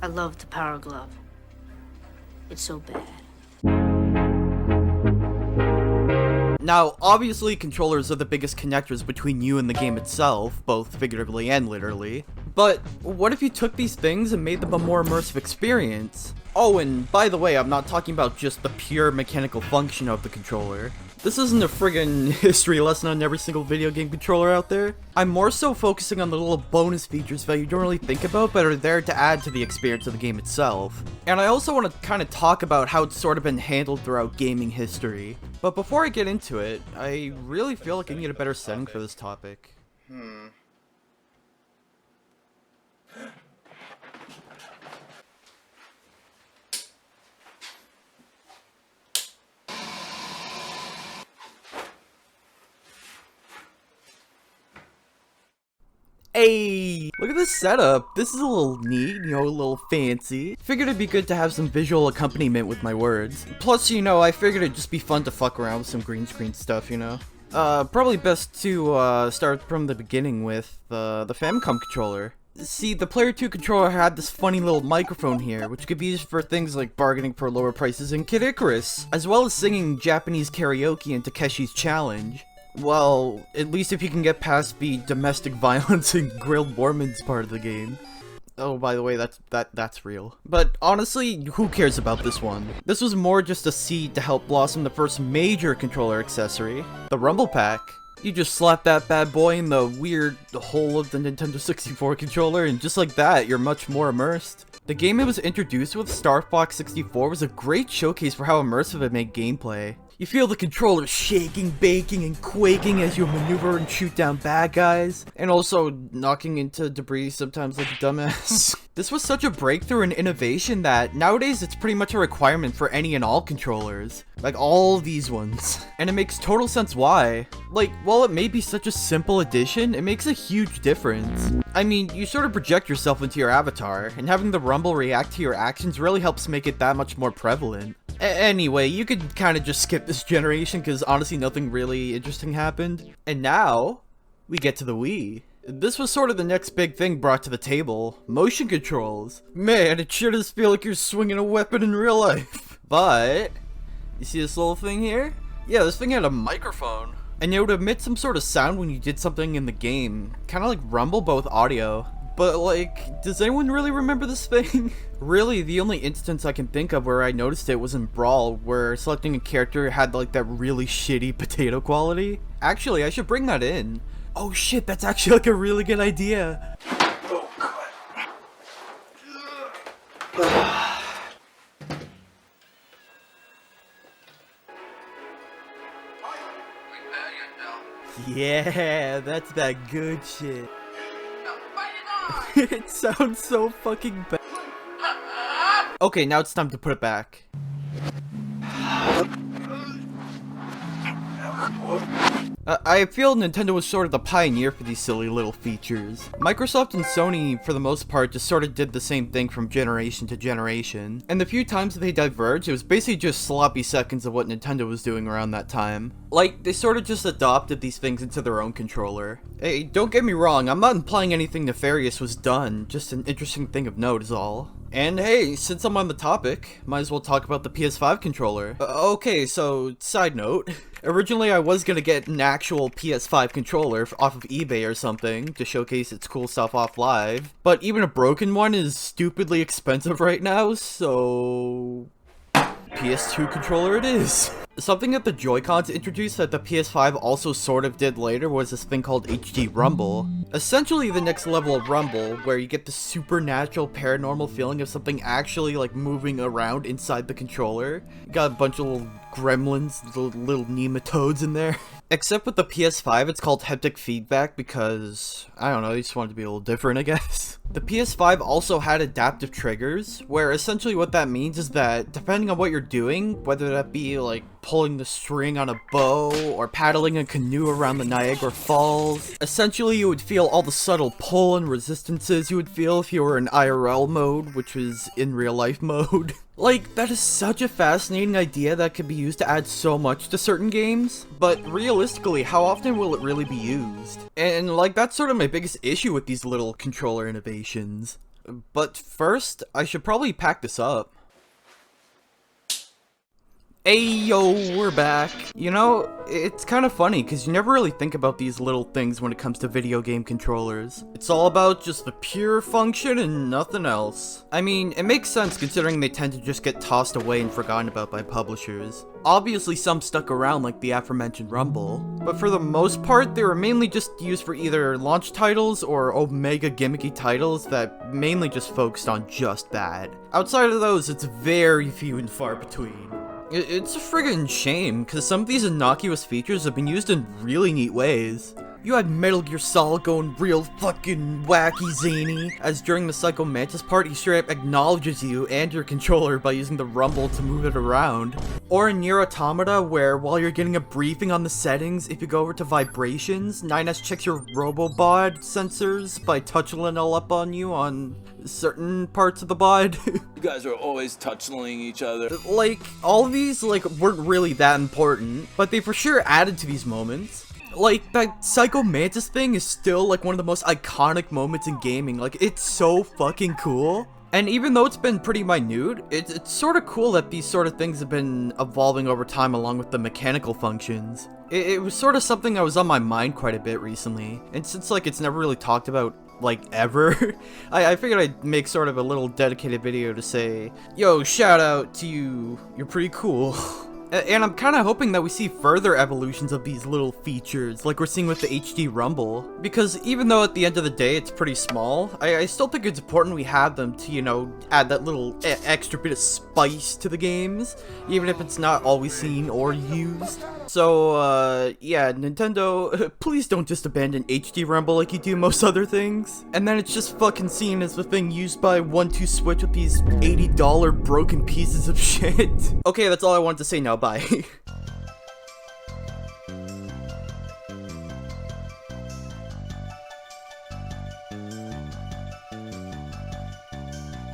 I love the Power Glove. It's so bad. Now, obviously, controllers are the biggest connectors between you and the game itself, both figuratively and literally. But what if you took these things and made them a more immersive experience? Oh, and by the way, I'm not talking about just the pure mechanical function of the controller. This isn't a friggin' history lesson on every single video game controller out there. I'm more so focusing on the little bonus features that you don't really think about but are there to add to the experience of the game itself. And I also want to kind of talk about how it's sort of been handled throughout gaming history. But before I get into it, I really feel like I need a better setting for this topic. Hey, look at this setup. This is a little neat, you know, a little fancy. Figured it'd be good to have some visual accompaniment with my words. Plus, you know, I figured it'd just be fun to fuck around with some green screen stuff, you know. Probably best to start from the beginning with the Famicom controller. See, the Player 2 controller had this funny little microphone here, which could be used for things like bargaining for lower prices in Kid Icarus, as well as singing Japanese karaoke in Takeshi's Challenge. Well, at least if you can get past the domestic violence and grilled Mormons part of the game. Oh, by the way, that's real. But honestly, who cares about this one? This was more just a seed to help blossom the first major controller accessory, the Rumble Pack. You just slap that bad boy in the weird hole of the Nintendo 64 controller, and just like that, you're much more immersed. The game it was introduced with, Star Fox 64, was a great showcase for how immersive it made gameplay. You feel the controller shaking, baking, and quaking as you maneuver and shoot down bad guys, and also knocking into debris sometimes like a dumbass. This was such a breakthrough and innovation that nowadays it's pretty much a requirement for any and all controllers. Like all these ones. And it makes total sense why. Like, while it may be such a simple addition, it makes a huge difference. I mean, you sort of project yourself into your avatar, and having the rumble react to your actions really helps make it that much more prevalent. Anyway, you could kind of just skip this generation because honestly nothing really interesting happened. And now, we get to the Wii. This was sort of the next big thing brought to the table. Motion controls. Man, it sure does feel like you're swinging a weapon in real life. But, you see this little thing here? Yeah, this thing had a microphone. And it would emit some sort of sound when you did something in the game. Kind of like rumble, but with audio. But like, does anyone really remember this thing? Really, the only instance I can think of where I noticed it was in Brawl, where selecting a character had like that really shitty potato quality. Actually, I should bring that in. Oh shit, that's actually like a really good idea. Oh god. Yeah, that's that good shit. It sounds so fucking bad. Okay, now it's time to put it back. I feel Nintendo was sort of the pioneer for these silly little features. Microsoft and Sony, for the most part, just sort of did the same thing from generation to generation. And the few times that they diverged, it was basically just sloppy seconds of what Nintendo was doing around that time. Like, they sort of just adopted these things into their own controller. Hey, don't get me wrong, I'm not implying anything nefarious was done, just an interesting thing of note is all. And hey, since I'm on the topic, might as well talk about the PS5 controller. Okay, so, side note. Originally I was gonna get an actual PS5 controller off of eBay or something to showcase its cool stuff off live, but even a broken one is stupidly expensive right now, so PS2 controller it is. Something that the Joy-Cons introduced that the PS5 also sort of did later was this thing called HD Rumble. Essentially the next level of Rumble, where you get the supernatural paranormal feeling of something actually like moving around inside the controller. You got a bunch of little gremlins, little nematodes in there. Except with the PS5, it's called haptic feedback because, I don't know, they just wanted to be a little different, I guess. The PS5 also had adaptive triggers, where essentially what that means is that depending on what you're doing, whether that be like pulling the string on a bow or paddling a canoe around the Niagara Falls, essentially you would feel all the subtle pull and resistances you would feel if you were in IRL mode, which was in real life mode. Like, that is such a fascinating idea that could be used to add so much to certain games, but realistically, how often will it really be used? And like, that's sort of my biggest issue with these little controller innovations. But first, I should probably pack this up. Hey yo, we're back. You know, it's kind of funny because you never really think about these little things when it comes to video game controllers. It's all about just the pure function and nothing else. I mean, it makes sense considering they tend to just get tossed away and forgotten about by publishers. Obviously some stuck around like the aforementioned Rumble, but for the most part they were mainly just used for either launch titles or omega gimmicky titles that mainly just focused on just that. Outside of those, it's very few and far between. It's a friggin' shame, because some of these innocuous features have been used in really neat ways. You had Metal Gear Solid going real fucking wacky zany, as during the Psycho Mantis part he straight up acknowledges you and your controller by using the rumble to move it around. Or in Nier Automata, where while you're getting a briefing on the settings, if you go over to vibrations, 9S checks your Robobot sensors by touching it all up on you on certain parts of the bod. You guys are always touching each other. Like, all of these, like, weren't really that important, but they for sure added to these moments. Like, that Psycho Mantis thing is still, like, one of the most iconic moments in gaming. Like, it's so fucking cool. And even though it's been pretty minute, it's sort of cool that these sort of things have been evolving over time along with the mechanical functions. It was sort of something that was on my mind quite a bit recently. And since, like, it's never really talked about, like, ever, I figured I'd make sort of a little dedicated video to say, yo, shout out to you, you're pretty cool. And I'm kind of hoping that we see further evolutions of these little features, like we're seeing with the HD Rumble. Because even though at the end of the day it's pretty small, I still think it's important we have them to, you know, add that little extra bit of spice to the games, even if it's not always seen or used. So, yeah, Nintendo, please don't just abandon HD Rumble like you do most other things. And then it's just fucking seen as the thing used by 1-2 Switch with these $80 broken pieces of shit. Okay, that's all I wanted to say now, bye.